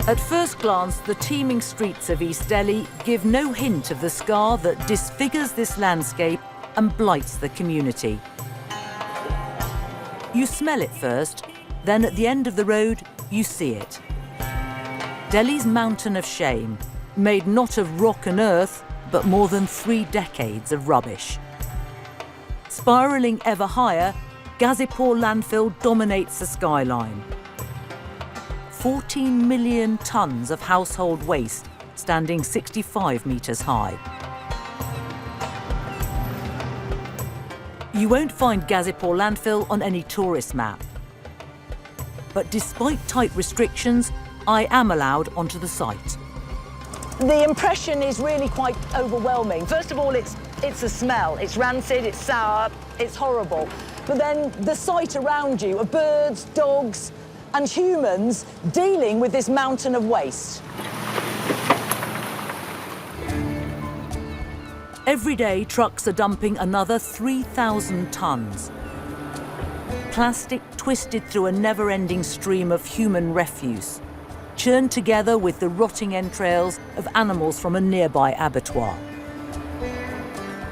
At first glance, the teeming streets of East Delhi give no hint of the scar that disfigures this landscape and blights the community. You smell it first, then at the end of the road, you see it. Delhi's mountain of shame, made not of rock and earth, but more than 3 decades of rubbish. Spiralling ever higher, Ghazipur landfill dominates the skyline. 14 million tonnes of household waste, standing 65 metres high. You won't find Ghazipur landfill on any tourist map. But despite tight restrictions, I am allowed onto the site. The impression is really quite overwhelming. First of all, it's a smell. It's rancid, it's sour, it's horrible. But then the sight around you of birds, dogs, and humans dealing with this mountain of waste. Every day, trucks are dumping another 3,000 tonnes. Plastic twisted through a never-ending stream of human refuse, churned together with the rotting entrails of animals from a nearby abattoir.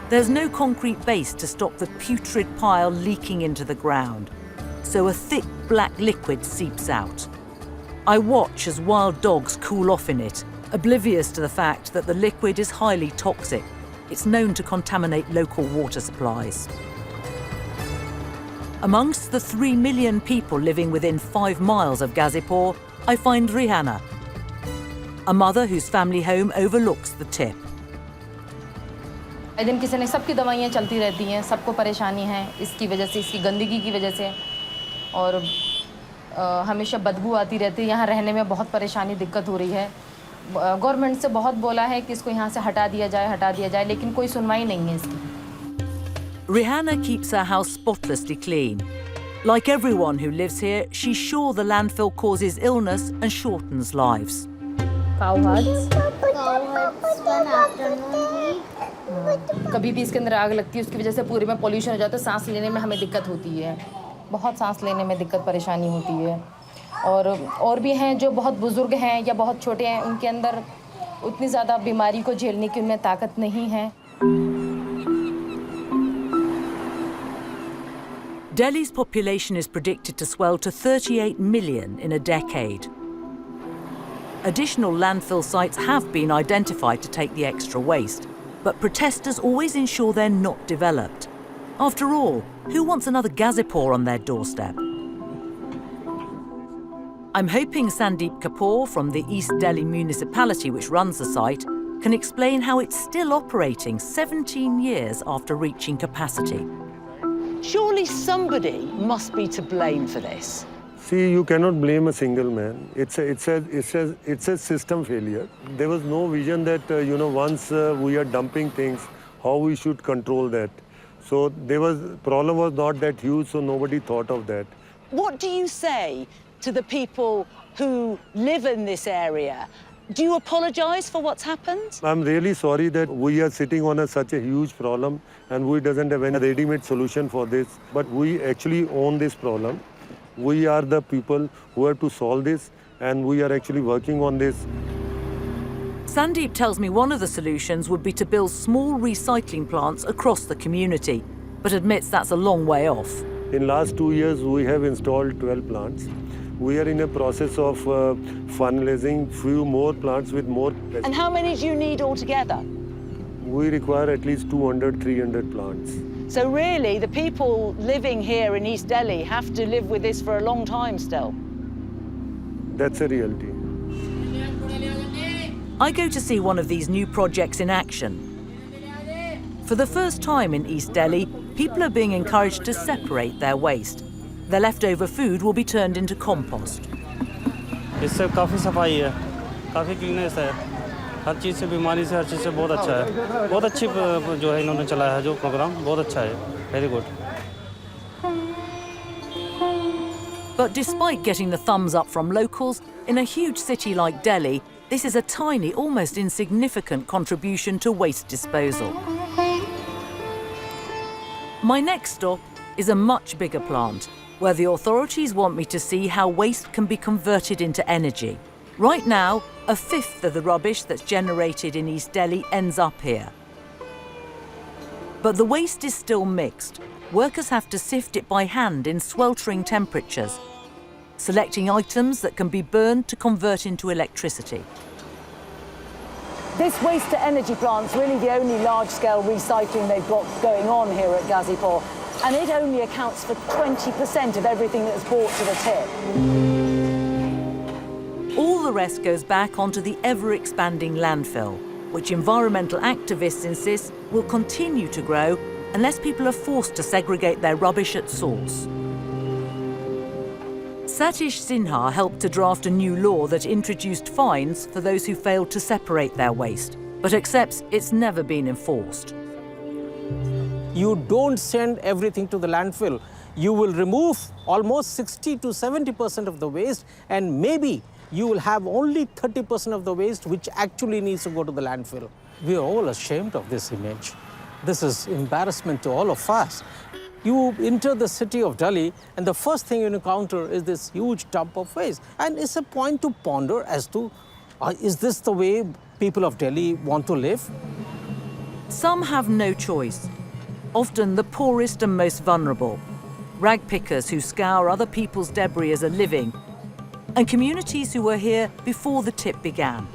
There's no concrete base to stop the putrid pile leaking into the ground, so a thick black liquid seeps out. I watch as wild dogs cool off in it, oblivious to the fact that the liquid is highly toxic. It's known to contaminate local water supplies. Amongst the 3 million people living within 5 miles of Ghazipur, I find Rihanna, a mother whose family home overlooks the tip. दिन किसी ने सबकी दवाइयाँ चलती रहती हैं, सबको परेशानी है इसकी वजह से, इसकी गंदगी की वजह से, और हमेशा बदबू आती रहती है। यहाँ रहने में बहुत परेशानी, दिक्कत हो रही है। गवर्नमेंट से बहुत बोला है कि इसको यहाँ से हटा दिया जाए, लेकिन कोई सुनवाई नहीं है इसकी। Rihanna keeps her house spotlessly clean. Like everyone who lives here, she's sure the landfill causes illness and shortens lives. Cow huts. One afternoon. कभी भी इसके अंदर आग लगती है, उसकी वजह से पूरे में पोल्यूशन हो जाता है, सांस लेने में हमें दिक्कत होती है, बहुत सांस लेने में दिक्कत परेशानी होती है। और भी हैं जो बहुत बुजुर्ग हैं या बहुत छोटे हैं, उनके अंदर उतनी ज़्यादा बीमारी को झेलने की उनमें ताकत नहीं है। Delhi's population is predicted to swell to 38 million in a decade. Additional landfill sites have been identified to take the extra waste, but protesters always ensure they're not developed. After all, who wants another Ghazipur on their doorstep? I'm hoping Sandeep Kapoor from the East Delhi municipality, which runs the site, can explain how it's still operating 17 years after reaching capacity. Surely somebody must be to blame for this. See, you cannot blame a single man. It's a system failure. There was no vision that, once we are dumping things, how we should control that. So problem was not that huge, so nobody thought of that. What do you say to the people who live in this area? Do you apologise for what's happened? I'm really sorry that we are sitting on such a huge problem and we doesn't have any ready-made solution for this. But we actually own this problem. We are the people who have to solve this, and we are actually working on this. Sandeep tells me one of the solutions would be to build small recycling plants across the community, but admits that's a long way off. In last 2 years, we have installed 12 plants. We are in a process of finalizing few more plants with more. And how many do you need altogether? We require at least 200, 300 plants. So really, the people living here in East Delhi have to live with this for a long time still. That's a reality. I go to see one of these new projects in action. For the first time in East Delhi, people are being encouraged to separate their waste. The leftover food will be turned into compost. इससे काफ़ी सफाई है, काफ़ी cleanness है, हर चीज़ से, बीमारी से, हर चीज़ से बहुत अच्छा है, बहुत अच्छी जो है इन्होंने चलाया है जो प्रोग्राम, बहुत अच्छा है, very good. But despite getting the thumbs up from locals, in a huge city like Delhi, this is a tiny, almost insignificant contribution to waste disposal. My next stop is a much bigger plant, where the authorities want me to see how waste can be converted into energy. Right now, a fifth of the rubbish that's generated in East Delhi ends up here. But the waste is still mixed. Workers have to sift it by hand in sweltering temperatures, selecting items that can be burned to convert into electricity. This waste-to-energy plant's really the only large-scale recycling they've got going on here at Ghazipur, and it only accounts for 20% of everything that's brought to the tip. All the rest goes back onto the ever-expanding landfill, which environmental activists insist will continue to grow unless people are forced to segregate their rubbish at source. Satish Sinha helped to draft a new law that introduced fines for those who failed to separate their waste, but accepts it's never been enforced. You don't send everything to the landfill. You will remove almost 60 to 70% of the waste, and maybe you will have only 30% of the waste which actually needs to go to the landfill. We are all ashamed of this image. This is embarrassment to all of us. You enter the city of Delhi and the first thing you encounter is this huge dump of waste. And it's a point to ponder as to, is this the way people of Delhi want to live? Some have no choice. Often the poorest and most vulnerable. Rag pickers who scour other people's debris as a living, and communities who were here before the tip began.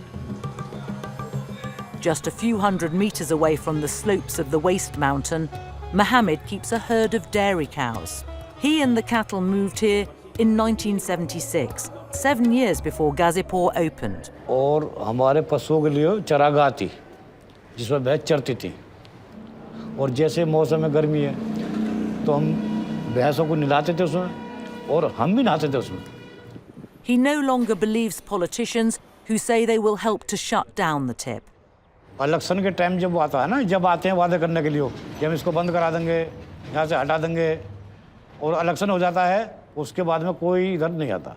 Just a few hundred meters away from the slopes of the waste mountain, Mohammed keeps a herd of dairy cows. He and the cattle moved here in 1976, 7 years before Ghazipur opened. और हमारे पशुओं के लिए चरागाह थी जिसमें भैंस चरती थी और जैसे मौसम में गर्मी है तो हम भैंसों को नहलाते थे उसमें और हम भी नहाते थे उसमें. He no longer believes politicians who say they will help to shut down the tip. Election के टाइम जब आता है ना, जब आते हैं वादे करने के लिए कि हम इसको बंद करा देंगे, यहाँ से हटा देंगे, और इलेक्शन हो जाता है, उसके बाद में कोई इधर नहीं आता.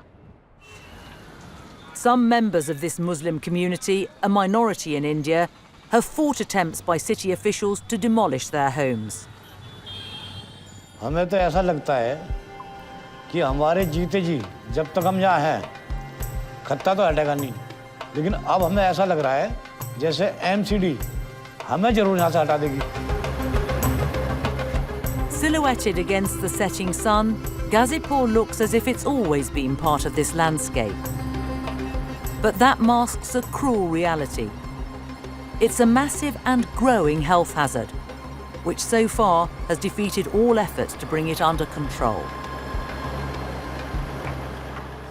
Some members of this Muslim community, a minority in India, have fought attempts by city officials to demolish their homes. हमें तो ऐसा लगता है कि हमारे जीते जी जब तक हम यहाँ हैं, खत्ता तो हटेगा नहीं, लेकिन अब हमें ऐसा लग रहा है जैसे MCD हमें जरूर यहाँ से हटा देगी. Silhouetted against the setting sun, Ghazipur looks as if it's always been part of this landscape. But that masks a cruel reality. It's a massive and growing health hazard, which so far has defeated all efforts to bring it under control.